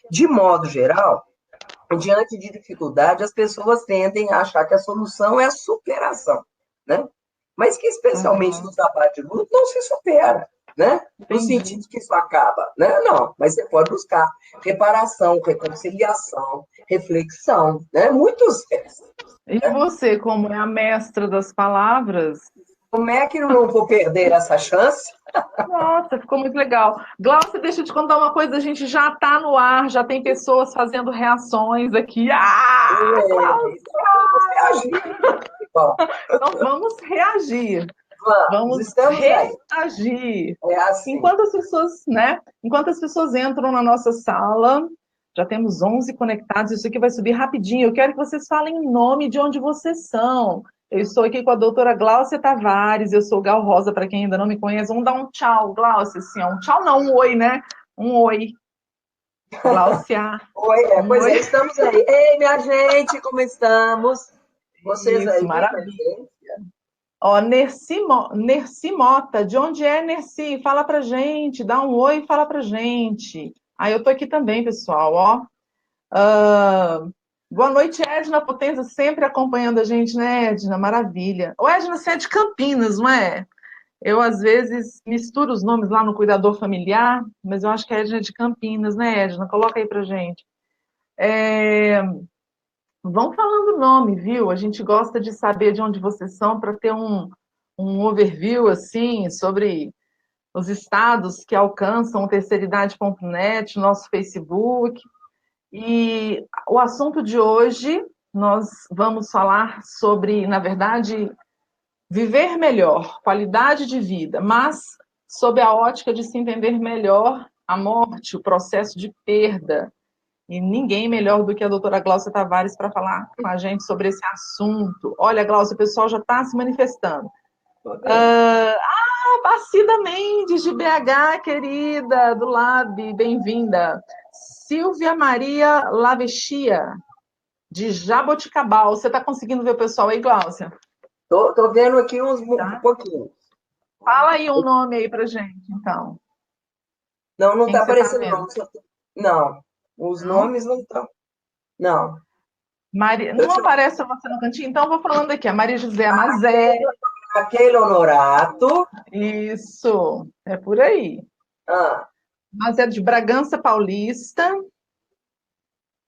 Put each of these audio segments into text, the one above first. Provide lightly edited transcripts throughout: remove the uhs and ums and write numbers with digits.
De modo geral, diante de dificuldade, as pessoas tendem a achar que a solução é a superação, né? Mas que, especialmente no Uhum. trabalho de grupo, não se supera, né? No Entendi. sentido que isso acaba, né? Não, mas você pode buscar reparação, reconciliação, reflexão, né? Muitos gestos, E né? você, como é a mestra das palavras? Como é que eu não vou perder essa chance? Nossa, ficou muito legal. Glaucia, deixa eu te contar uma coisa, a gente já está no ar, já tem pessoas fazendo reações aqui. Ah, É, Glaucia! então vamos reagir. Bom, Então vamos reagir. vamos, Vamos estamos aí. reagir. É assim. Enquanto as pessoas, né? Enquanto as pessoas entram na nossa sala, já temos 11 conectados, isso aqui vai subir rapidinho. Eu quero que vocês falem em nome de onde vocês são. Eu estou aqui com a doutora Glaucia Tavares, eu sou Gal Rosa, para quem ainda não me conhece. Vamos dar um tchau, Glaucia, assim, ó. Um tchau não, um oi, né? Um oi. Glaucia, Oi, um pois oi. é, estamos aí. Ei, minha gente, como estamos? Vocês Isso, aí bem maravilha. presentes? Ó, Nerci Mota, de onde é Nerci? Fala pra gente, dá um oi e fala pra gente. Ah, eu tô aqui também, pessoal, ó. Ah, boa noite, Edna Potenza, sempre acompanhando a gente, né, Edna? Maravilha. Ô, Edna, você é de Campinas, não é? Eu, às vezes, misturo os nomes lá no Cuidador Familiar, mas eu acho que a Edna é de Campinas, né, Edna? Coloca aí pra gente. É, vão falando o nome, viu? A gente gosta de saber de onde vocês são para ter um overview, assim, sobre os estados que alcançam o terceiridade.net, nosso Facebook. E o assunto de hoje, nós vamos falar sobre, na verdade, viver melhor, qualidade de vida, mas sob a ótica de se entender melhor a morte, o processo de perda. E ninguém melhor do que a doutora Glaucia Tavares para falar com a gente sobre esse assunto. Olha, Glaucia, o pessoal já está se manifestando. Tô vendo. Bacida Mendes, de BH, querida, do Lab, bem-vinda. Silvia Maria Lavechia, de Jaboticabal. Você está conseguindo ver o pessoal aí, Glaucia? Tô vendo aqui um Tá? pouquinho. Fala aí um nome aí pra gente, então. Não, não Quem está que você está aparecendo, vendo? não. Não, os Não? nomes não estão. Não. Não Deixa eu... aparece você no cantinho? Então eu vou falando aqui. A Maria José Mazé. Aquele honorato. Isso, é por aí. Ah, Mas é de Bragança Paulista.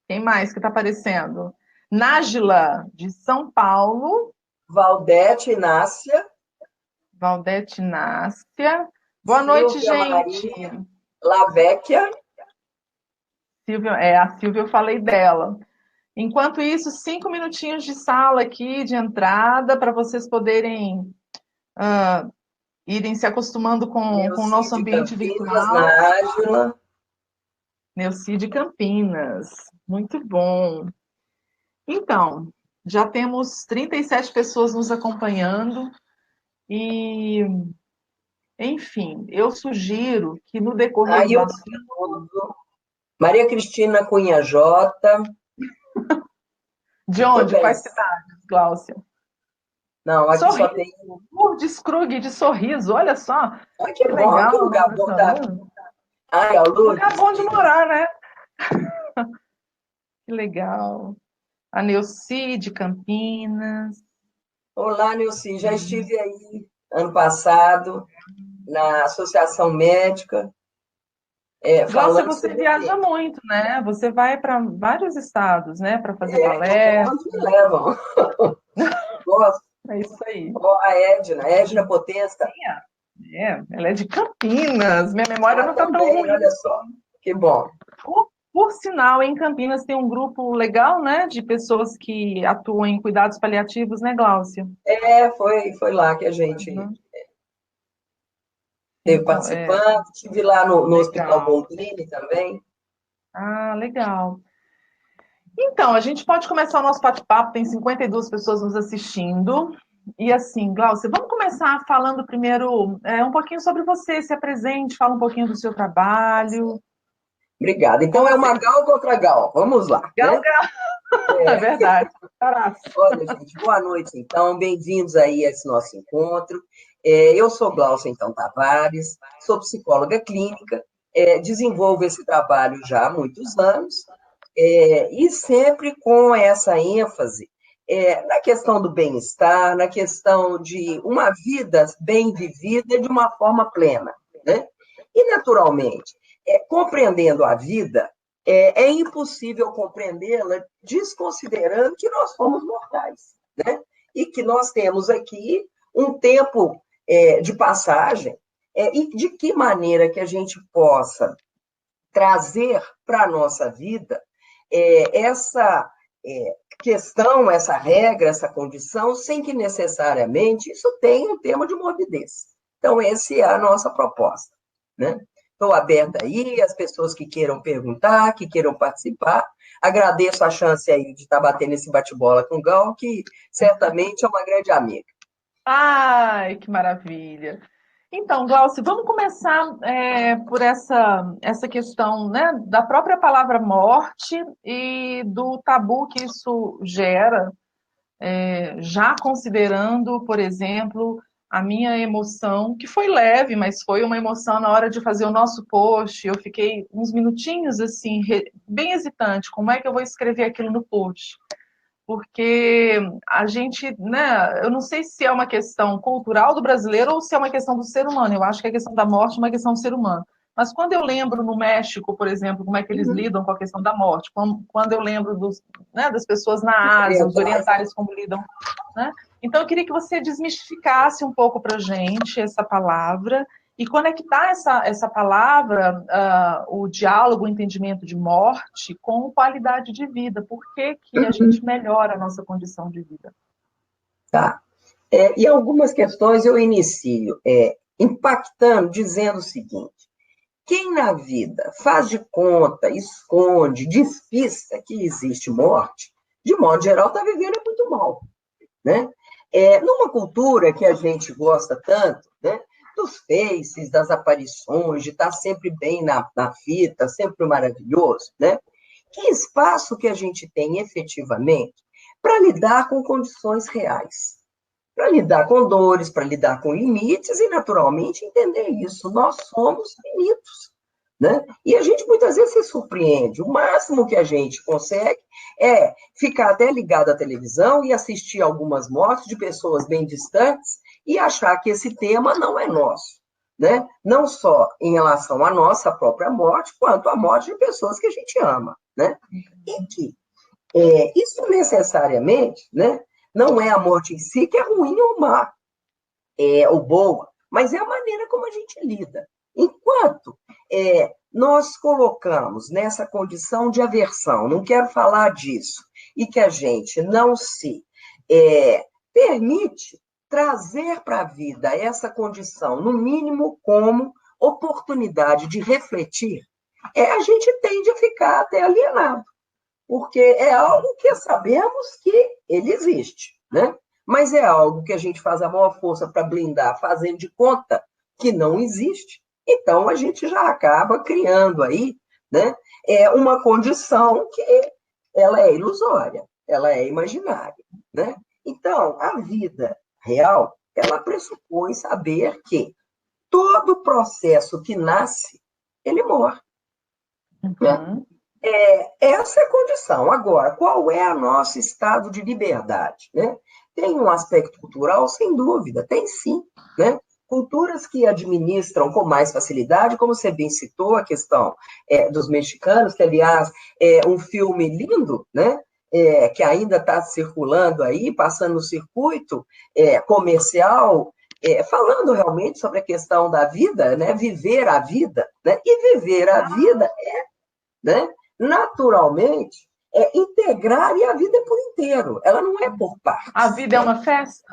Quem mais que está aparecendo? Nájila, de São Paulo. Valdete Inácia. Valdete Nácia. Boa noite, Silvia gente. Maria Lavecchia. Silvia, a Silvia, eu falei dela. Enquanto isso, 5 minutinhos de sala aqui, de entrada, para vocês poderem irem se acostumando com o nosso Neucide ambiente Campinas, virtual. Nájila. Neuci de Campinas. Muito bom. Então, já temos 37 pessoas nos acompanhando e, enfim, eu sugiro que no decorrer dos Ailton assuntos, Veloso. Maria Cristina Cunha Jota. de Tô onde? bem. Quais cidades, Gláucia? Não, aqui só Sorriso, tem. Lourdes Krug de Sorriso, olha só, Ai, que que bom, que legal o lugar nome bom. dessa Tá. rua. Ai, ó, Lugar Lourdes. bom de morar, né? Que legal. A Neuci de Campinas. Olá, Nilce. Já estive aí ano passado na Associação Médica, Glaucia, falando você sobre o viaja tema. muito, né? Você vai para vários estados, né? Para fazer Eu vou palestra. onde me levam. Gosto. É isso aí. Ó, a Edna Potenza. Ela é de Campinas. Minha memória Ah, não está tão também, ruim. olha só. Que bom. Por sinal, em Campinas tem um grupo legal, né? De pessoas que atuam em cuidados paliativos, né, Glaucia? Foi lá que a gente Uhum. teve Então, participando. Estive lá no Hospital legal. Boldrini também. Ah, legal. Então, a gente pode começar o nosso bate-papo, tem 52 pessoas nos assistindo. E assim, Glaucia, vamos começar falando primeiro um pouquinho sobre você, se apresente, fala um pouquinho do seu trabalho. Obrigada. Então é Como uma Gal contra Gal. Vamos lá, Gal, né? Gal, é verdade. Caraca. Olha, gente, boa noite, então. Bem-vindos aí a esse nosso encontro. Eu sou Glaucia, então, Tavares, sou psicóloga clínica desenvolvo esse trabalho já há muitos anos, e sempre com essa ênfase na questão do bem-estar, na questão de uma vida bem vivida de uma forma plena, né? E, naturalmente, compreendendo a vida, é impossível compreendê-la desconsiderando que nós somos mortais, né? E que nós temos aqui um tempo de passagem, e de que maneira que a gente possa trazer para a nossa vida essa questão, essa regra, essa condição, sem que necessariamente isso tenha um tema de morbidez. Então, essa é a nossa proposta, né? Estou aberta aí, as pessoas que queiram perguntar, que queiram participar. Agradeço a chance aí de estar batendo esse bate-bola com o Gal, que certamente é uma grande amiga. Ai, que maravilha! Então, Glaucio, vamos começar por essa questão, né, da própria palavra morte e do tabu que isso gera, já considerando, por exemplo, a minha emoção, que foi leve, mas foi uma emoção na hora de fazer o nosso post. Eu fiquei uns minutinhos assim, bem hesitante, como é que eu vou escrever aquilo no post? Porque a gente, né, eu não sei se é uma questão cultural do brasileiro ou se é uma questão do ser humano. Eu acho que a questão da morte é uma questão do ser humano. Mas quando eu lembro no México, por exemplo, como é que eles lidam com a questão da morte, quando eu lembro das pessoas na Ásia, os orientais como lidam, né? Então eu queria que você desmistificasse um pouco para a gente essa palavra e conectar essa palavra, o diálogo, o entendimento de morte, com qualidade de vida. Por que que a gente melhora a nossa condição de vida? Tá. E algumas questões eu inicio impactando, dizendo o seguinte: quem na vida faz de conta, esconde, despista que existe morte, de modo geral está vivendo muito mal, né? Numa cultura que a gente gosta tanto, né? Dos faces, das aparições, de estar sempre bem na fita, sempre maravilhoso, né? Que espaço que a gente tem efetivamente para lidar com condições reais? Para lidar com dores, para lidar com limites e, naturalmente, entender isso. Nós somos finitos, né? E a gente muitas vezes se surpreende. O máximo que a gente consegue é ficar até ligado à televisão e assistir algumas mortes de pessoas bem distantes e achar que esse tema não é nosso, né? Não só em relação à nossa própria morte, quanto à morte de pessoas que a gente ama, né? E que isso necessariamente, né, não é a morte em si que é ruim ou má, ou boa, mas é a maneira como a gente lida. Enquanto nós colocamos nessa condição de aversão, não quero falar disso, e que a gente não se permite trazer para a vida essa condição, no mínimo como oportunidade de refletir, a gente tende a ficar até alienado, porque é algo que sabemos que ele existe, né? Mas é algo que a gente faz a maior força para blindar, fazendo de conta que não existe. Então, a gente já acaba criando aí, né, uma condição que ela é ilusória, ela é imaginária, né? Então, a vida real, ela pressupõe saber que todo processo que nasce, ele morre, né? Uhum. Essa é a condição. Agora, qual é o nosso estado de liberdade, né? Tem um aspecto cultural, sem dúvida, tem sim, né? Culturas que administram com mais facilidade, como você bem citou, a questão dos mexicanos, que, aliás, é um filme lindo, né? Que ainda está circulando aí, passando no circuito comercial, falando realmente sobre a questão da vida, né? Viver a vida, né? E viver a vida né? Naturalmente, integrar e a vida é por inteiro, ela não é por A partes. vida é uma festa?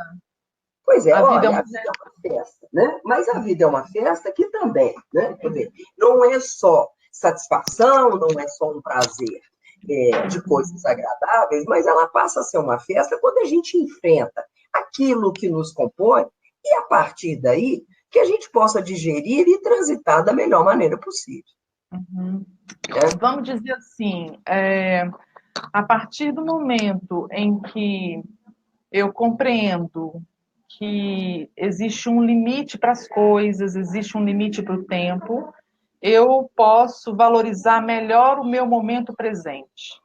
Pois é, A vida é olha, uma a vida é uma festa, né? Mas a vida é uma festa que também, né? Quer dizer, não é só satisfação, não é só um prazer de coisas agradáveis, mas ela passa a ser uma festa quando a gente enfrenta aquilo que nos compõe e, a partir daí, que a gente possa digerir e transitar da melhor maneira possível. Uhum. Né? Vamos dizer assim, a partir do momento em que eu compreendo que existe um limite para as coisas, existe um limite para o tempo, eu posso valorizar melhor o meu momento presente.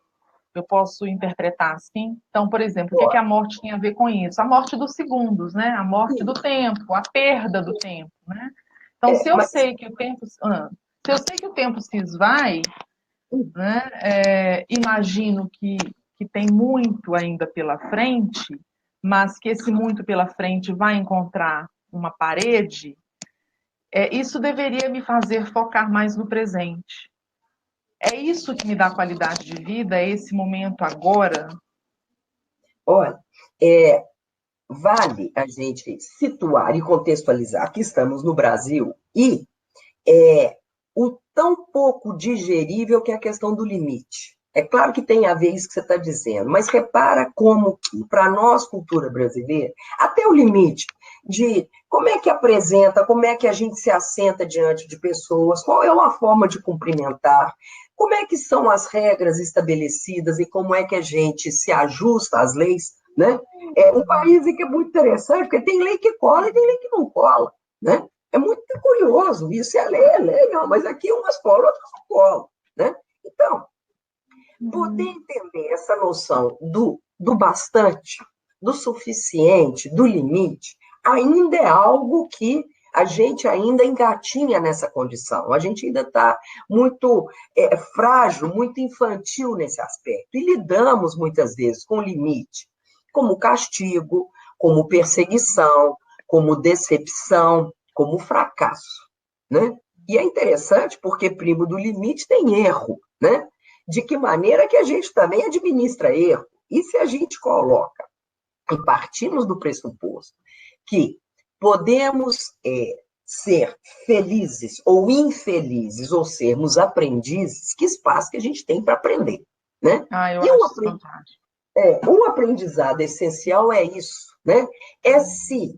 Eu posso interpretar assim. Então, por exemplo, o que é que a morte tem a ver com isso? A morte dos segundos, né? A morte do tempo, a perda do tempo, né? Então, se eu Mas sei que o tempo, se eu sei que o tempo se esvai, né? Imagino que tem muito ainda pela frente, mas que esse muito pela frente vai encontrar uma parede. Isso deveria me fazer focar mais no presente. É isso que me dá qualidade de vida, é esse momento agora. olha, vale a gente situar e contextualizar que estamos no Brasil e o tão pouco digerível que é a questão do limite. É claro que tem a ver isso que você está dizendo, mas repara como que, para nós, cultura brasileira, até o limite de como é que apresenta, como é que a gente se assenta diante de pessoas, qual é a forma de cumprimentar, como é que são as regras estabelecidas e como é que a gente se ajusta às leis, né? É um país que é muito interessante, porque tem lei que cola e tem lei que não cola, né? É muito curioso isso, é lei, não, mas aqui umas colam, outras não colam, né? Então, poder entender essa noção do bastante, do suficiente, do limite, ainda é algo que a gente ainda engatinha nessa condição. A gente ainda está muito frágil, muito infantil nesse aspecto. E lidamos, muitas vezes, com limite, como castigo, como perseguição, como decepção, como fracasso, né? E é interessante porque primo do limite tem erro, né? De que maneira que a gente também administra erro. E se a gente coloca e partimos do pressuposto que podemos ser felizes ou infelizes ou sermos aprendizes, que espaço que a gente tem para aprender, né? Eu E acho isso fantástico. um aprendizado essencial é isso, né? É se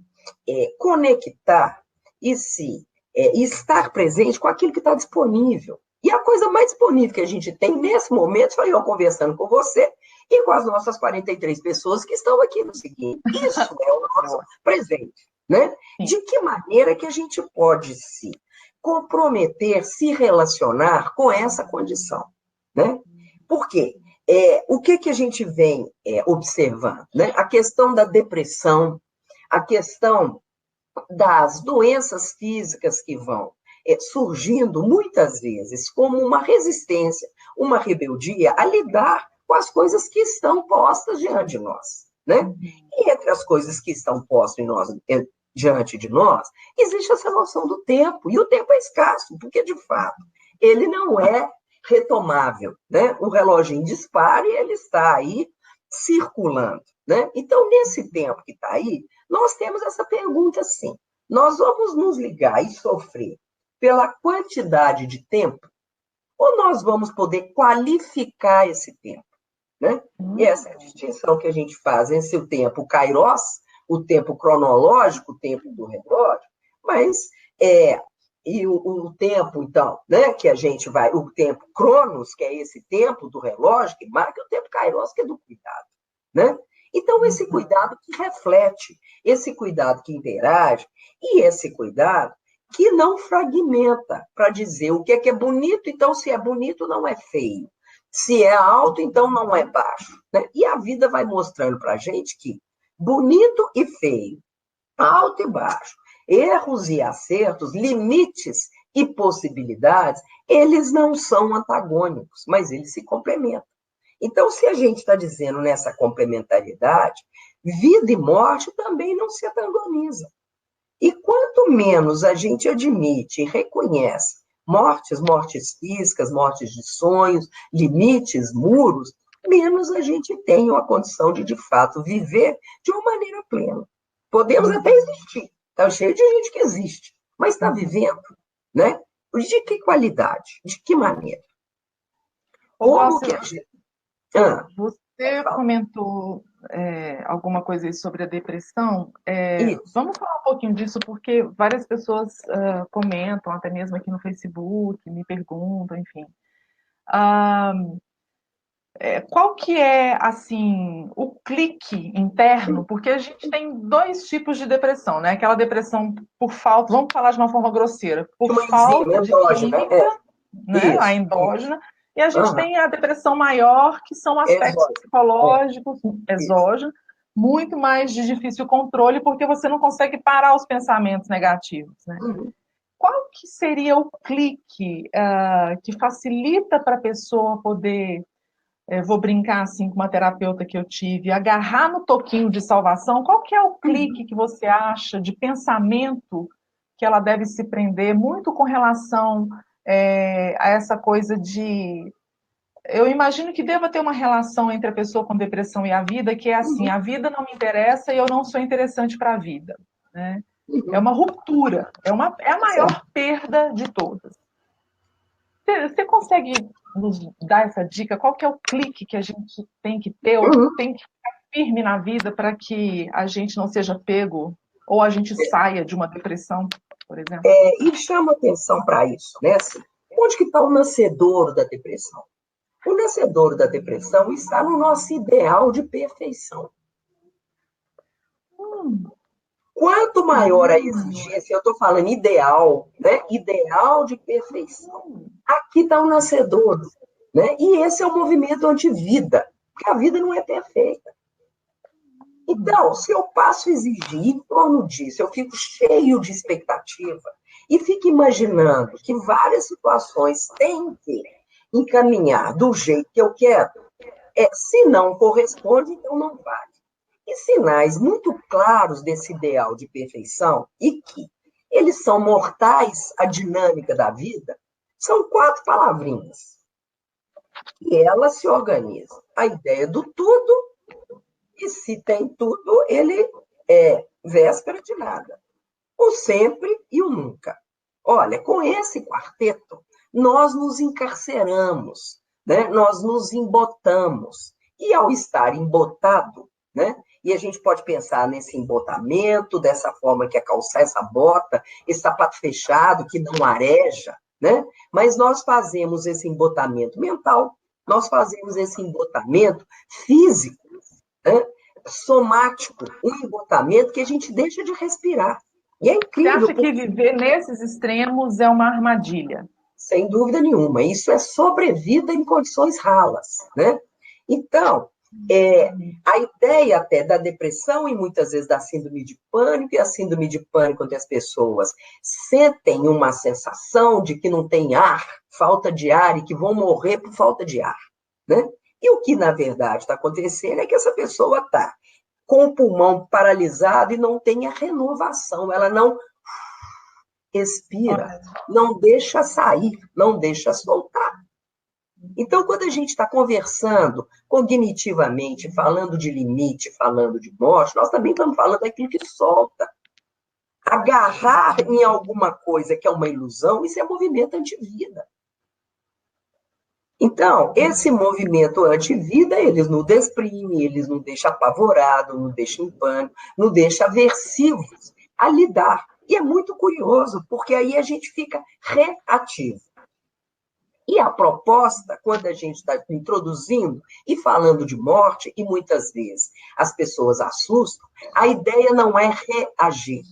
conectar e se estar presente com aquilo que está disponível. E a coisa mais disponível que a gente tem nesse momento foi eu conversando com você e com as nossas 43 pessoas que estão aqui no seguinte. Isso é o nosso presente, né? Sim. De que maneira que a gente pode se comprometer, se relacionar com essa condição, né? Por quê? O que a gente vem observando? Né? A questão da depressão, a questão das doenças físicas que vão surgindo muitas vezes como uma resistência, uma rebeldia a lidar com as coisas que estão postas diante de nós, né? E entre as coisas que estão postas em nós, diante de nós, existe essa noção do tempo, e o tempo é escasso, porque, de fato, ele não é retomável, né? O relógio dispara e ele está aí circulando, né? Então, nesse tempo que está aí, nós temos essa pergunta assim: nós vamos nos ligar e sofrer pela quantidade de tempo, ou nós vamos poder qualificar esse tempo, né? E essa é a distinção que a gente faz entre o tempo kairos, o tempo cronológico, o tempo do relógio, mas o tempo, então, né, que a gente vai, o tempo cronos, que é esse tempo do relógio, que marca o tempo kairos, que é do cuidado, né? Então, esse cuidado que reflete, esse cuidado que interage, e esse cuidado que não fragmenta, para dizer o que é bonito, então, se é bonito, não é feio. Se é alto, então não é baixo. Né? E a vida vai mostrando para a gente que bonito e feio, alto e baixo, erros e acertos, limites e possibilidades, eles não são antagônicos, mas eles se complementam. Então, se a gente está dizendo nessa complementariedade, vida e morte também não se antagonizam. E quanto menos a gente admite e reconhece mortes físicas, mortes de sonhos, limites, muros, menos a gente tem uma condição de fato, viver de uma maneira plena. Podemos até existir, está cheio de gente que existe, mas está vivendo, né? De que qualidade? De que maneira? Como que a gente... Você comentou alguma coisa aí sobre a depressão. Vamos falar um pouquinho disso, porque várias pessoas comentam, até mesmo aqui no Facebook, me perguntam, enfim. qual que é, assim, o clique interno? Porque a gente tem dois tipos de depressão, né? Aquela depressão por falta, vamos falar de uma forma grosseira, De por uma enzima falta de endógena, química, né? A isso. endógena, e a gente Aham, tem a depressão maior, que são aspectos exógeno, psicológicos, isso. exógenos, muito mais de difícil controle, porque você não consegue parar os pensamentos negativos, né? Uhum. Qual que seria o clique que facilita para a pessoa poder, vou brincar assim com uma terapeuta que eu tive, agarrar no toquinho de salvação? Qual que é o clique que você acha de pensamento que ela deve se prender muito com relação a essa coisa de... Eu imagino que deva ter uma relação entre a pessoa com depressão e a vida, que é assim, a vida não me interessa e eu não sou interessante para a vida, né? É Uhum. uma ruptura, é a Certo. maior perda de todas. Você consegue nos dar essa dica? Qual que é o clique que a gente tem que ter, ou Uhum. tem que ficar firme na vida para que a gente não seja pego, ou a gente saia de uma depressão, por exemplo? E chama atenção para isso, né? Assim, onde que está o nascedouro da depressão? O nascedouro da depressão está no nosso ideal de perfeição. Hum, Quanto maior a exigência, eu estou falando ideal, né? Ideal de perfeição. Aqui está o nascedouro, né? E esse é o movimento anti-vida, porque a vida não é perfeita. Então, se eu passo a exigir em torno disso, eu fico cheio de expectativa e fico imaginando que várias situações têm que encaminhar do jeito que eu quero, se não corresponde, então não vale. E sinais muito claros desse ideal de perfeição, e que eles são mortais à dinâmica da vida, são 4 palavrinhas. E elas se organizam. A ideia do tudo, e se tem tudo, ele é véspera de nada. O sempre e o nunca. Olha, com esse quarteto, nós nos encarceramos, né? Nós nos embotamos. E ao estar embotado, né? E a gente pode pensar nesse embotamento, dessa forma que é calçar essa bota, esse sapato fechado que não areja, né? Mas nós fazemos esse embotamento mental, nós fazemos esse embotamento físico, né? Somático, um embotamento que a gente deixa de respirar. E é Você incrível, acha que porque, viver nesses extremos é uma armadilha? sem dúvida nenhuma, isso é sobrevida em condições ralas, né? Então, a ideia até da depressão e muitas vezes da síndrome de pânico, e a síndrome de pânico onde as pessoas sentem uma sensação de que não tem ar, falta de ar, e que vão morrer por falta de ar, né? E o que, na verdade, está acontecendo é que essa pessoa está com o pulmão paralisado e não tem a renovação, ela não expira, Olha, não deixa sair, não deixa soltar. Então, quando a gente está conversando cognitivamente, falando de limite, falando de morte, nós também estamos falando daquilo que solta. Agarrar em alguma coisa que é uma ilusão, isso é movimento antivida. Então, esse movimento antivida, eles nos deprime, eles nos deixam apavorados, nos deixam em pânico, nos deixam aversivos a lidar. E é muito curioso, porque aí a gente fica reativo. E a proposta, quando a gente está introduzindo e falando de morte, e muitas vezes as pessoas assustam, a ideia não é reagir,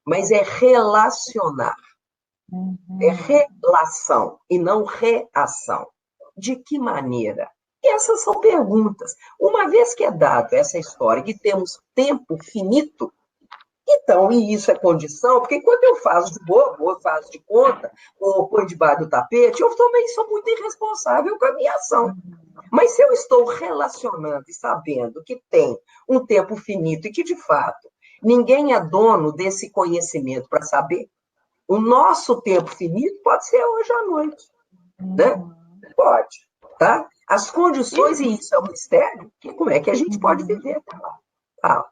mas é relacionar. É relação e não reação. De que maneira? E essas são perguntas. Uma vez que é dado essa história que temos tempo finito, então, e isso é condição, porque enquanto eu faço de bobo, eu faço de conta, ou põe debaixo do tapete, eu também sou muito irresponsável com a minha ação. Mas se eu estou relacionando e sabendo que tem um tempo finito e que, de fato, ninguém é dono desse conhecimento para saber, o nosso tempo finito pode ser hoje à noite, né? Pode, tá? As condições, e isso é um mistério, que como é que a gente pode viver até lá? Tá?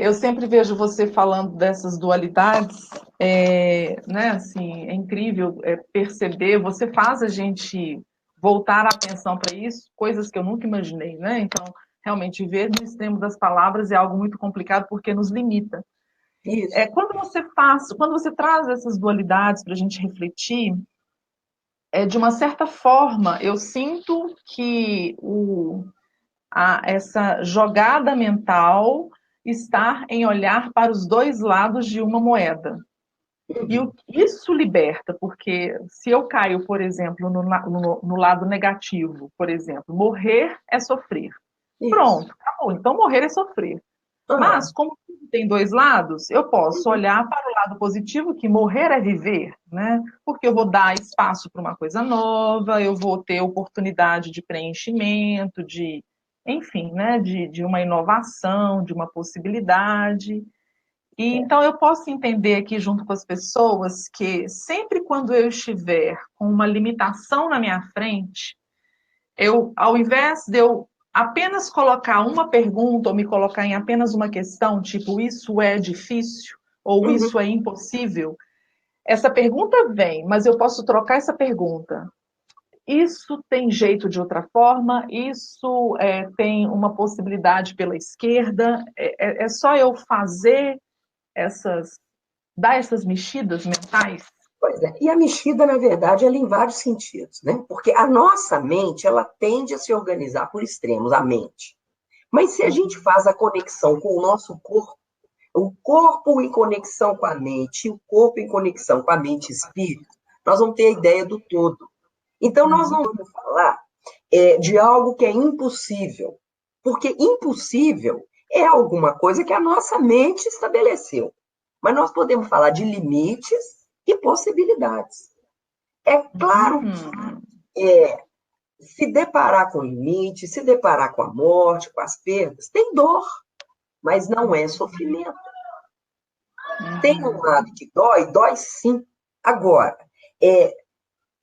Eu sempre vejo você falando dessas dualidades, né? Assim, é incrível perceber. Você faz a gente voltar a atenção para isso, coisas que eu nunca imaginei, né? Então, realmente, viver no extremo das palavras é algo muito complicado porque nos limita. Isso. Quando você traz essas dualidades para a gente refletir, de uma certa forma, eu sinto que essa jogada mental está em olhar para os dois lados de uma moeda. E isso liberta, porque se eu caio, por exemplo, no lado negativo, por exemplo, morrer é sofrer. Isso. Pronto, acabou. Então morrer é sofrer. Mas, como tem dois lados, eu posso olhar para o lado positivo, que morrer é viver, né? Porque eu vou dar espaço para uma coisa nova, eu vou ter oportunidade de preenchimento, enfim, né? De uma inovação, de uma possibilidade. E então eu posso entender aqui junto com as pessoas que sempre quando eu estiver com uma limitação na minha frente, ao invés de eu apenas colocar uma pergunta ou me colocar em apenas uma questão, tipo, isso é difícil ou isso é impossível, essa pergunta vem, mas eu posso trocar essa pergunta. Isso tem jeito de outra forma? Isso tem uma possibilidade pela esquerda? É só eu fazer dar essas mexidas mentais? Pois é, e a mexida, na verdade, ela em vários sentidos, né? Porque a nossa mente, ela tende a se organizar por extremos, a mente. Mas se a gente faz a conexão com o nosso corpo, o corpo em conexão com a mente, o corpo em conexão com a mente e espírito, nós vamos ter a ideia do todo. Então, nós não vamos falar de algo que é impossível, porque impossível é alguma coisa que a nossa mente estabeleceu. Mas nós podemos falar de limites e possibilidades. É claro que se deparar com limite, se deparar com a morte, com as perdas, tem dor, mas não é sofrimento. Tem um lado que dói, dói sim. Agora,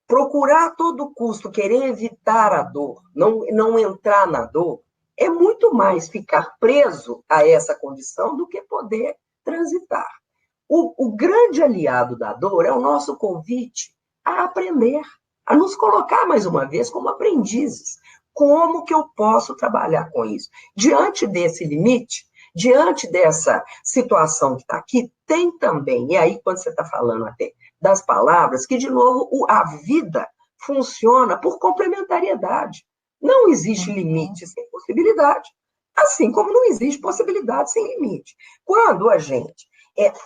procurar a todo custo, querer evitar a dor, não entrar na dor, é muito mais ficar preso a essa condição do que poder transitar. O grande aliado da dor é o nosso convite a aprender, a nos colocar mais uma vez como aprendizes. Como que eu posso trabalhar com isso? Diante desse limite, diante dessa situação que está aqui, tem também, e aí quando você está falando até das palavras, que de novo a vida funciona por complementariedade. Não existe limite sem possibilidade, assim como não existe possibilidade sem limite. Quando a gente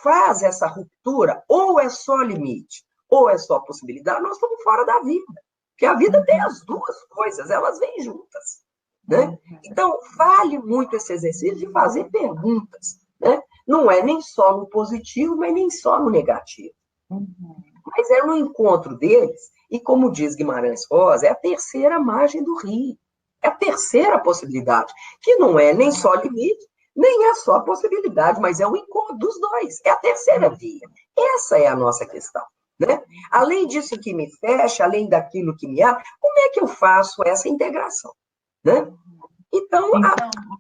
faz essa ruptura, ou é só limite, ou é só possibilidade, nós estamos fora da vida. Porque a vida tem as duas coisas, elas vêm juntas. Né? Então, vale muito esse exercício de fazer perguntas. Né? Não é nem só no positivo, mas nem só no negativo. Mas é no encontro deles, e como diz Guimarães Rosa, é a terceira margem do rio. É a terceira possibilidade, que não é nem só limite, nem é só possibilidade, mas é o encontro dos dois. É a terceira via. Essa é a nossa questão. Né? Além disso que me fecha, além daquilo que me abre, como é que eu faço essa integração? Né? Então,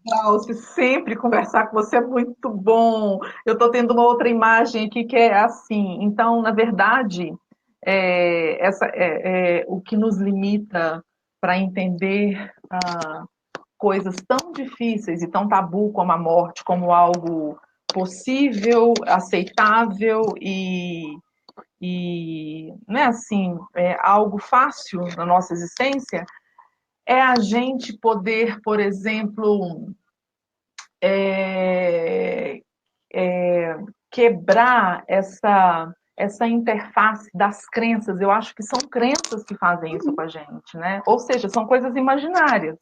Glaucia, sempre conversar com você é muito bom. Eu estou tendo uma outra imagem aqui que é assim. Então, na verdade, o que nos limita para entender coisas tão difíceis e tão tabu como a morte, como algo possível, aceitável e não é assim, algo fácil na nossa existência, é a gente poder, por exemplo, quebrar essa interface das crenças. Eu acho que são crenças que fazem isso com a gente, né? Ou seja, são coisas imaginárias.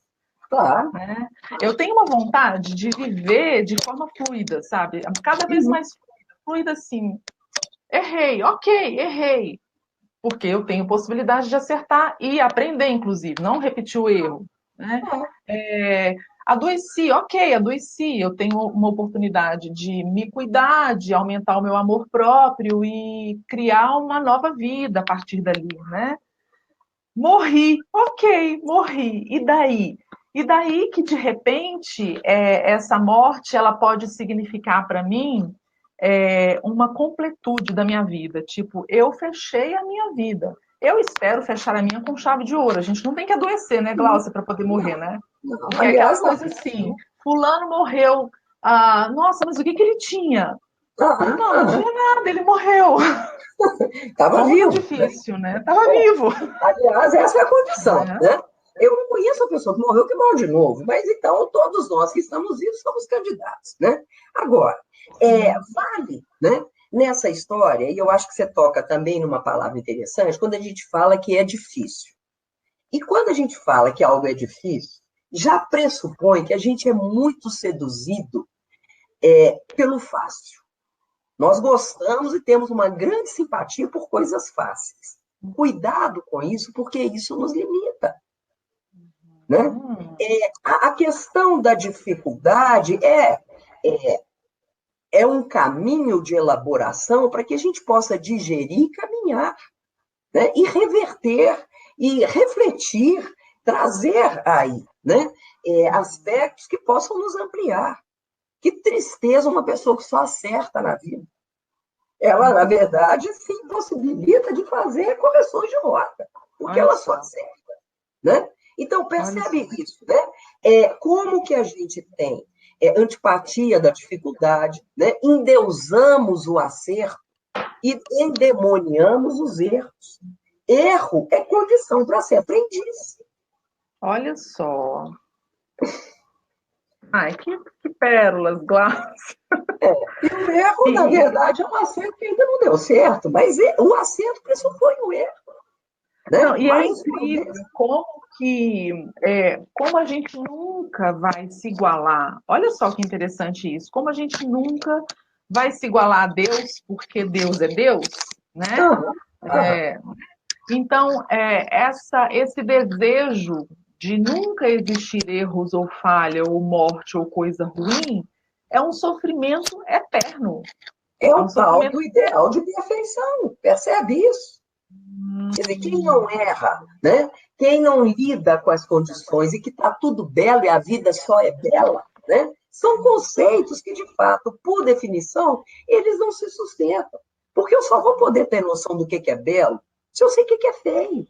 claro. Né? Eu tenho uma vontade de viver de forma fluida, sabe? Cada vez mais fluida assim. Errei, ok, errei. Porque eu tenho possibilidade de acertar e aprender, inclusive, não repetir o erro. Né? Adoeci, ok, adoeci. Eu tenho uma oportunidade de me cuidar, de aumentar o meu amor próprio e criar uma nova vida a partir dali, né? Morri, ok, morri. E daí? E daí que, de repente, essa morte ela pode significar para mim uma completude da minha vida. Tipo, eu fechei a minha vida. Eu espero fechar a minha com chave de ouro. A gente não tem que adoecer, né, Glaucia, para poder morrer, né? Porque é aquela coisa assim, fulano morreu. Nossa, mas o que ele tinha? Não tinha nada, ele morreu. Estava vivo. Difícil, né? Estava vivo. Aliás, essa é a condição. Né? Eu não conheço essa pessoa que morreu, que morre de novo. Mas então, todos nós que estamos vivos somos candidatos, né? Agora, vale, né? Nessa história, e eu acho que você toca também numa palavra interessante, quando a gente fala que é difícil. E quando a gente fala que algo é difícil, já pressupõe que a gente é muito seduzido pelo fácil. Nós gostamos e temos uma grande simpatia por coisas fáceis. Cuidado com isso, porque isso nos limita. Né? A questão da dificuldade é um caminho de elaboração para que a gente possa digerir e caminhar, né? E reverter, e refletir, trazer aí, né? Aspectos que possam nos ampliar. Que tristeza uma pessoa que só acerta na vida. Ela, na verdade, se impossibilita de fazer correções de rota, porque ela só acerta, né? Então, percebe isso, né? Como que a gente tem antipatia da dificuldade, né? Endeusamos o acerto e endemoniamos os erros. Erro é condição para ser aprendiz. Olha só. Ai, que pérolas, Glaucia. E o erro, na verdade, é um acerto que ainda não deu certo, mas o acerto pressupõe o erro. Né? Não, e é incrível como a gente nunca vai se igualar. Olha só que interessante isso. Como a gente nunca vai se igualar a Deus, porque Deus é Deus, né? Então, esse desejo de nunca existir erros ou falha ou morte ou coisa ruim é um sofrimento eterno. É o tal do ideal de perfeição. Percebe isso? Quer dizer, quem não erra, né? Quem não lida com as condições e que está tudo belo e a vida só é bela, né? São conceitos que, de fato, por definição, eles não se sustentam. Porque eu só vou poder ter noção do que é belo se eu sei o que é feio.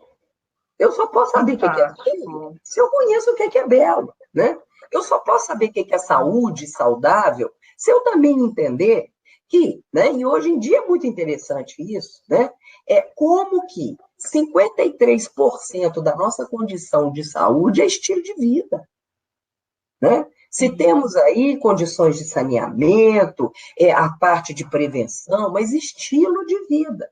Eu só posso saber o que é feio se eu conheço o que é belo, né? Eu só posso saber o que é saúde, saudável, se eu também entender que, né, e hoje em dia é muito interessante isso, né? Como que 53% da nossa condição de saúde é estilo de vida, né? Se temos aí condições de saneamento, a parte de prevenção, mas estilo de vida,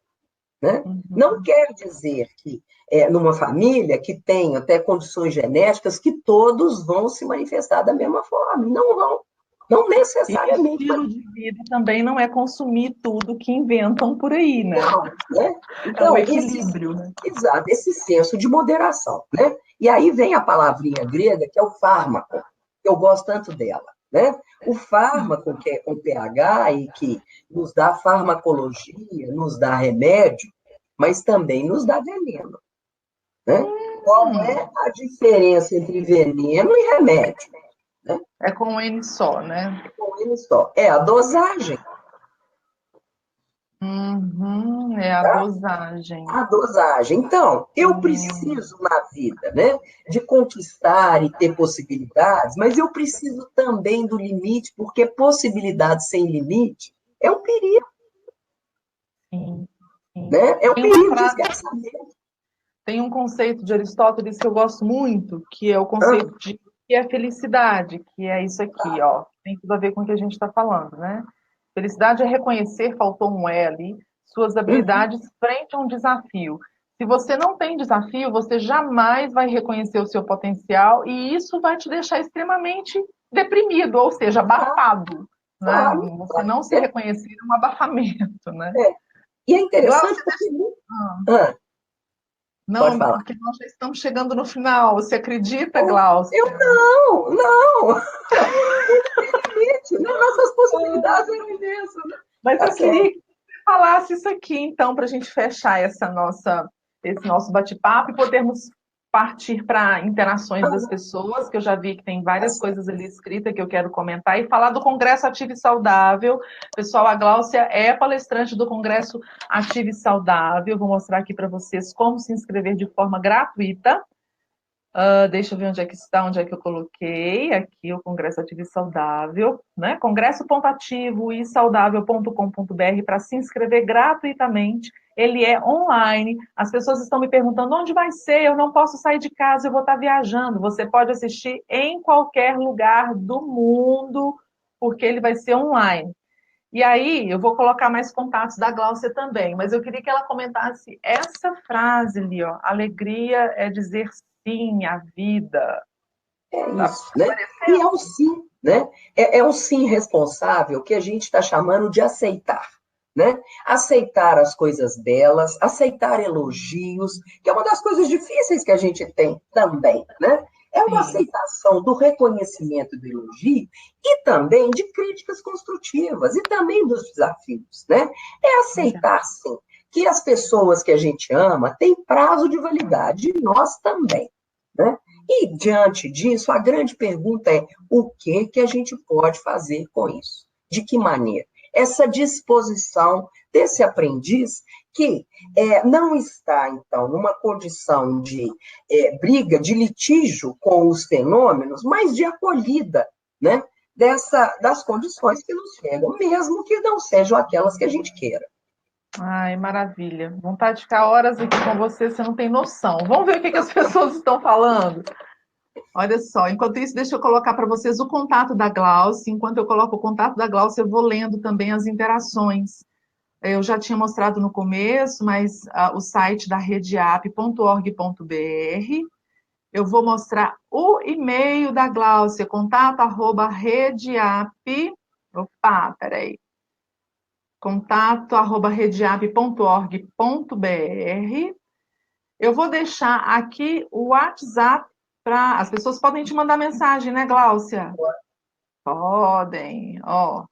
né? Não quer dizer que numa família que tem até condições genéticas que todos vão se manifestar da mesma forma. Não vão. Não necessariamente. E o estilo de vida também não é consumir tudo que inventam por aí, né? Não, né? Então, é o equilíbrio, né? Exato, esse senso de moderação, né? E aí vem a palavrinha grega, que é o fármaco. Eu gosto tanto dela, né? O fármaco, que é com pH e que nos dá farmacologia, nos dá remédio, mas também nos dá veneno, né? Qual é a diferença entre veneno e remédio? Né? É com um N só, né? Com um N só. É a dosagem. É a dosagem. A dosagem. Então, eu preciso na vida, né, de conquistar e ter possibilidades, mas eu preciso também do limite, porque possibilidade sem limite é um perigo. Sim. Né? É um perigo de esquecimento. Tem um conceito de Aristóteles que eu gosto muito, que é o conceito de que é felicidade, que é isso aqui, ó. Tem tudo a ver com o que a gente está falando, né? Felicidade é reconhecer, faltou um E ali, suas habilidades frente a um desafio. Se você não tem desafio, você jamais vai reconhecer o seu potencial e isso vai te deixar extremamente deprimido, ou seja, abafado. Né? Você não se reconhecer é um abafamento, né? E é interessante porque... Não, porque nós já estamos chegando no final. Você acredita, Glaucia? Eu não. Nossas possibilidades eram imensas. Né? Mas eu queria que você falasse isso aqui, então, para a gente fechar esse nosso bate-papo e podermos partir para interações das pessoas, que eu já vi que tem várias coisas ali escritas que eu quero comentar, e falar do Congresso Ativo e Saudável. Pessoal, a Glaucia é palestrante do Congresso Ativo e Saudável. Vou mostrar aqui para vocês como se inscrever de forma gratuita. Deixa eu ver onde é que está, onde é que eu coloquei. Aqui, o Congresso Ativo e Saudável, né? Congresso.ativo e saudável.com.br para se inscrever gratuitamente ele é online. As pessoas estão me perguntando onde vai ser, eu não posso sair de casa, eu vou estar viajando. Você pode assistir em qualquer lugar do mundo, porque ele vai ser online. E aí, eu vou colocar mais contatos da Gláucia também, mas eu queria que ela comentasse essa frase ali, ó. Alegria é dizer sim à vida. É Tá isso, né? E é aparecendo? um sim, né? É um sim responsável que a gente está chamando de aceitar, né? Aceitar as coisas belas, aceitar elogios, que é uma das coisas difíceis que a gente tem também, né? É uma Sim, aceitação do reconhecimento do elogio e também de críticas construtivas e também dos desafios, né? É legal. aceitar, sim, que as pessoas que a gente ama têm prazo de validade e nós também, né? E, diante disso, a grande pergunta é: o que que a gente pode fazer com isso? De que maneira? Essa disposição desse aprendiz que não está, então, numa condição de briga, de litígio com os fenômenos, mas de acolhida, né? Das condições que nos chegam, mesmo que não sejam aquelas que a gente queira. Ai, maravilha. Vontade de ficar horas aqui com você, você não tem noção. Vamos ver o que que as pessoas estão falando? Olha só, enquanto isso, deixa eu colocar para vocês o contato da Glaucia. Enquanto eu coloco o contato da Glaucia, eu vou lendo também as interações. Eu já tinha mostrado no começo, mas o site da redeap.org.br. Eu vou mostrar o e-mail da Glaucia, contato@redeap. Opa, peraí. Contato@redeap.org.br. Eu vou deixar aqui o WhatsApp para. As pessoas podem te mandar mensagem, né, Gláucia? Podem. Ó,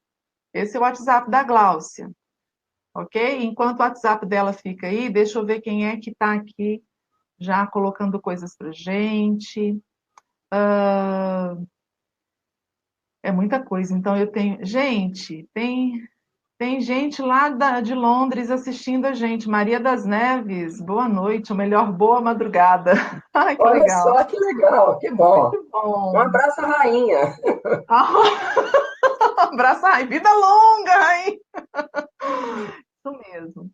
esse é o WhatsApp da Gláucia, ok? Enquanto o WhatsApp dela fica aí, deixa eu ver quem é que está aqui já colocando coisas para gente. É muita coisa. Então eu tenho. Gente, tem gente lá de Londres assistindo a gente. Maria das Neves, boa noite, ou melhor, boa madrugada. Ai, que Olha legal. só que legal, que bom. Um Bom. abraço, rainha. Abraço, ai, vida longa, hein? Isso mesmo.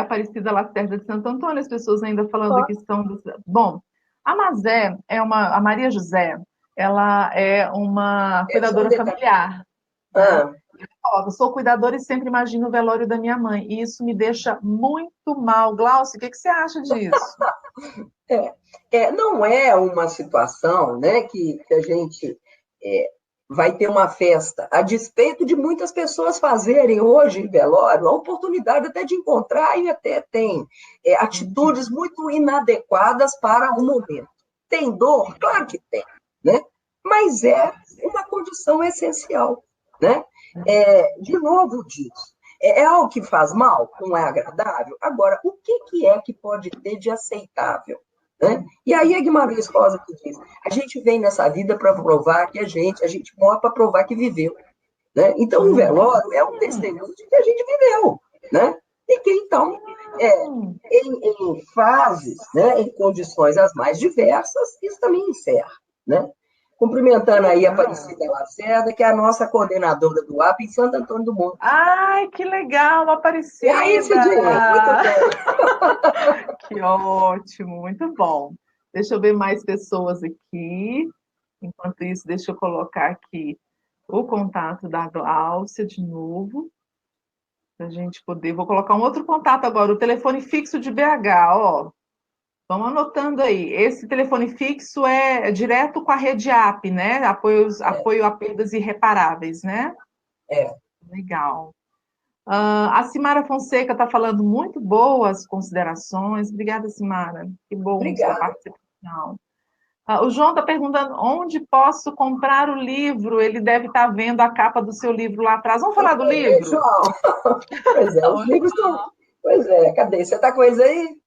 Aparecida Lacerda de Santo Antônio, as pessoas ainda falando que são do... Bom, a Mazé a Maria José, ela é uma Só um cuidadora detalhe. familiar, né? Ah, Ó, eu sou cuidadora e sempre imagino o velório da minha mãe, e isso me deixa muito mal. Glaucio, o que que você acha disso? não é uma situação, né, que a gente é, vai ter uma festa, a despeito de muitas pessoas fazerem hoje em velório, a oportunidade até de encontrar e até tem atitudes muito inadequadas para o momento. Tem dor? Claro que tem, né? Mas é uma condição essencial, né? De novo disso. É algo que faz mal? Não é agradável? Agora, o que é que pode ter de aceitável? Né? E aí é Guimarães Rosa que diz: a gente vem nessa vida para provar que a gente morre para provar que viveu. Né? Então, o velório é um testemunho de que a gente viveu. Né? E que, então, em fases, né, em condições as mais diversas, isso também encerra. Né? Que Cumprimentando aí a legal. Aparecida Lacerda, que é a nossa coordenadora do AP em Santo Antônio do Monte. Ai, que legal, E aí, Aparecida! Cidinha? Muito bem. Que ótimo, muito bom. Deixa eu ver mais pessoas aqui. Enquanto isso, deixa eu colocar aqui o contato da Gláucia de novo, para a gente poder. Vou colocar um outro contato agora, o telefone fixo de BH, ó. Vamos anotando aí. Esse telefone fixo é direto com a rede AP, né? Apoio a perdas irreparáveis, né? É, Legal. A Simara Fonseca está falando muito boas considerações. Obrigada, Simara. Que bom sua obrigada. participação. O João está perguntando onde posso comprar o livro. Ele deve estar vendo a capa do seu livro lá atrás. Vamos falar do livro? João. Pois é, os livros estão. Pois é, cadê? Você está com eles aí?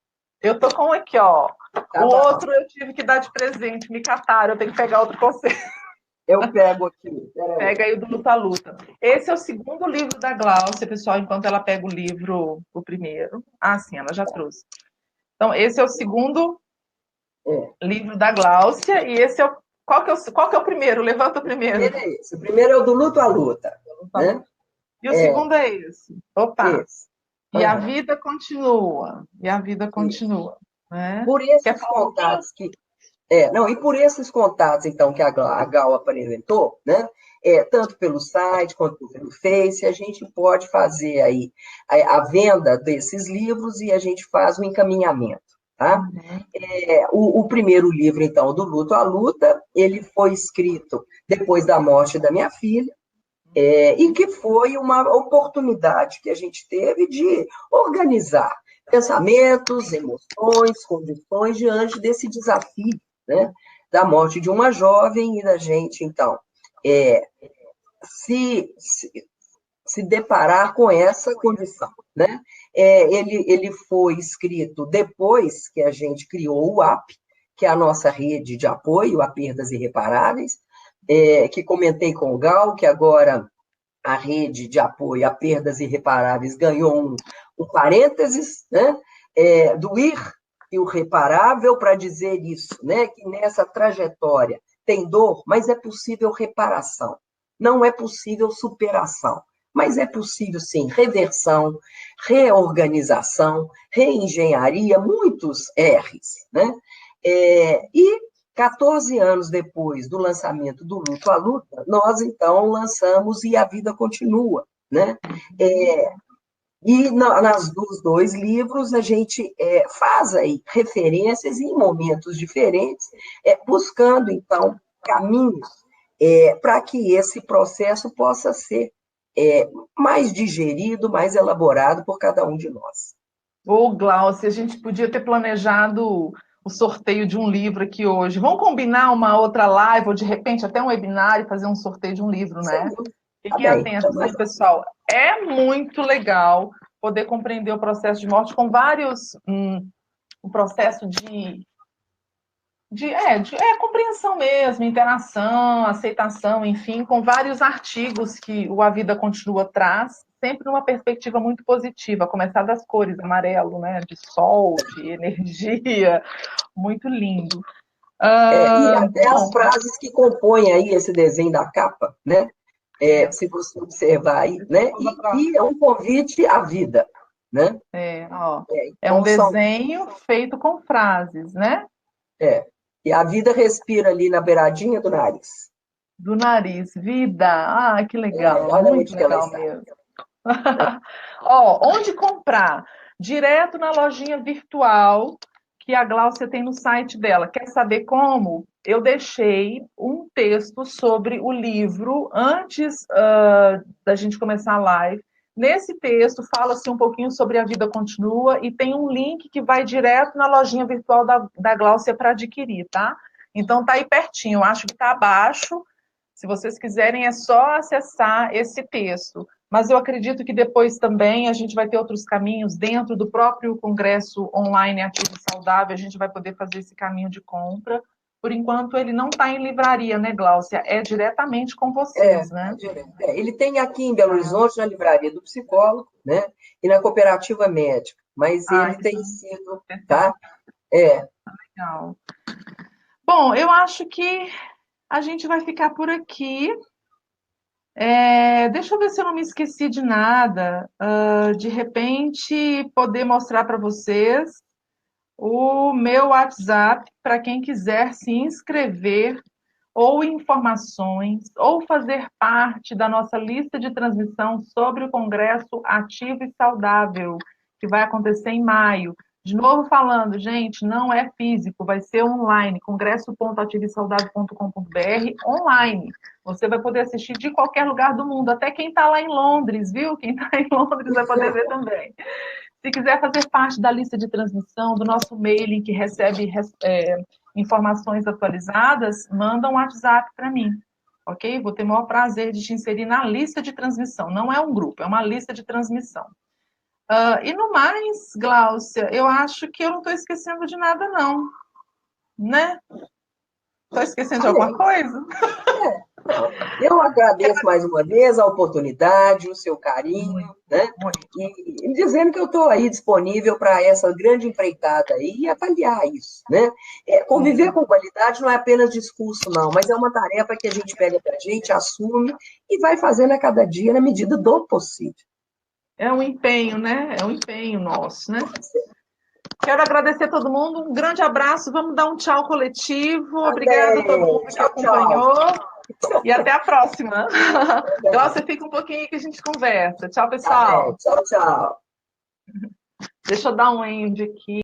Eu tô com um aqui, ó. Tá O bom. outro eu tive que dar de presente, me cataram, eu tenho que pegar outro com você. Eu pego aqui. Peraí. Pega aí o do Luta Luta. Esse é o segundo livro da Gláucia, pessoal, enquanto ela pega o livro, o primeiro. Ah, sim, ela já trouxe. Então, esse é o segundo É. livro da Gláucia, e esse é o. Qual que é o primeiro? Levanta o primeiro. Primeiro é esse. O primeiro é o do luto à luta. Né? E o segundo é esse. Opa! Esse. E a vida continua, e a vida continua, né? Por Quer esses falar um pouquinho? contatos que não, e por esses contatos, então, que a Gal apresentou, né? Tanto pelo site quanto pelo Face, a gente pode fazer aí a venda desses livros e a gente faz o encaminhamento, tá? Uhum. O primeiro livro, então, do Luto à Luta, ele foi escrito depois da morte da minha filha, e que foi uma oportunidade que a gente teve de organizar pensamentos, emoções, condições diante desse desafio, né, da morte de uma jovem e da gente, então, se, se, se deparar com essa condição, né? Ele foi escrito depois que a gente criou o AP, que é a nossa rede de apoio a perdas irreparáveis, que comentei com o Gal, que agora a rede de apoio a perdas irreparáveis ganhou um parênteses, né, do ir e o reparável para dizer isso, né, que nessa trajetória tem dor, mas é possível reparação. Não é possível superação, mas é possível, sim, reversão, reorganização, reengenharia, muitos R's, né? E 14 anos depois do lançamento do Luto à Luta, nós, então, lançamos E a Vida Continua, né? E nos dois livros a gente faz aí referências em momentos diferentes, buscando, então, caminhos para que esse processo possa ser mais digerido, mais elaborado por cada um de nós. Ô, Glaucia, a gente podia ter planejado o sorteio de um livro aqui hoje. Vamos combinar uma outra live, ou de repente até um webinar e fazer um sorteio de um livro, né? Sim, tá Fiquem bem. atentos, hein, pessoal? É muito legal poder compreender o processo de morte com vários, o processo de compreensão mesmo, interação, aceitação, enfim, com vários artigos que o A Vida Continua traz, sempre numa perspectiva muito positiva, a começar das cores, amarelo, né, de sol, de energia, muito lindo. E até as Bom, frases que compõem aí esse desenho da capa, né? Se você observar aí, né? E é um convite à vida, né? ó, é um Então, desenho feito com frases, né? é, e a vida respira ali na beiradinha do nariz. Do nariz, vida, que legal, Olha muito onde que ela legal está. mesmo. Ó, onde comprar? Direto na lojinha virtual que a Gláucia tem no site dela. Quer saber como? Eu deixei um texto sobre o livro antes da gente começar a live. Nesse texto fala-se um pouquinho sobre A Vida Continua e tem um link que vai direto na lojinha virtual da Gláucia para adquirir, tá? Então tá aí pertinho, eu acho que tá abaixo. Se vocês quiserem, é só acessar esse texto. Mas eu acredito que depois também a gente vai ter outros caminhos dentro do próprio Congresso Online Ativo e Saudável, a gente vai poder fazer esse caminho de compra. Por enquanto, ele não está em livraria, né, Gláucia? É diretamente com vocês, né? Ele tem aqui em Belo Horizonte, na livraria do psicólogo, né? E na cooperativa médica, mas ele tem sido, tá? Legal. Bom, eu acho que a gente vai ficar por aqui. Deixa eu ver se eu não me esqueci de nada. De repente, poder mostrar para vocês o meu WhatsApp para quem quiser se inscrever ou informações ou fazer parte da nossa lista de transmissão sobre o Congresso Ativo e Saudável, que vai acontecer em maio. De novo falando, gente, não é físico, vai ser online, congresso.ativoesaudável.com.br online. Você vai poder assistir de qualquer lugar do mundo, até quem está lá em Londres, viu? Quem está em Londres vai poder ver também. Se quiser fazer parte da lista de transmissão, do nosso mailing que recebe informações atualizadas, manda um WhatsApp para mim, ok? Vou ter o maior prazer de te inserir na lista de transmissão. Não é um grupo, é uma lista de transmissão. E no mais, Gláucia, eu acho que eu não estou esquecendo de nada, não. Né? Estou esquecendo de alguma coisa? Eu agradeço mais uma vez a oportunidade, o seu carinho, né? E dizendo que eu estou aí disponível para essa grande empreitada aí e avaliar isso, né? Conviver com qualidade não é apenas discurso, não, mas é uma tarefa que a gente pega para a gente, assume e vai fazendo a cada dia na medida do possível. É um empenho, né? É um empenho nosso, né? Quero agradecer a todo mundo, um grande abraço, vamos dar um tchau coletivo, obrigada a todo mundo que Tchau, tchau. acompanhou e até a próxima. Glaucia, fica um pouquinho que a gente conversa. Tchau, Tá bem. pessoal. Tchau, tchau. Deixa eu dar um end aqui.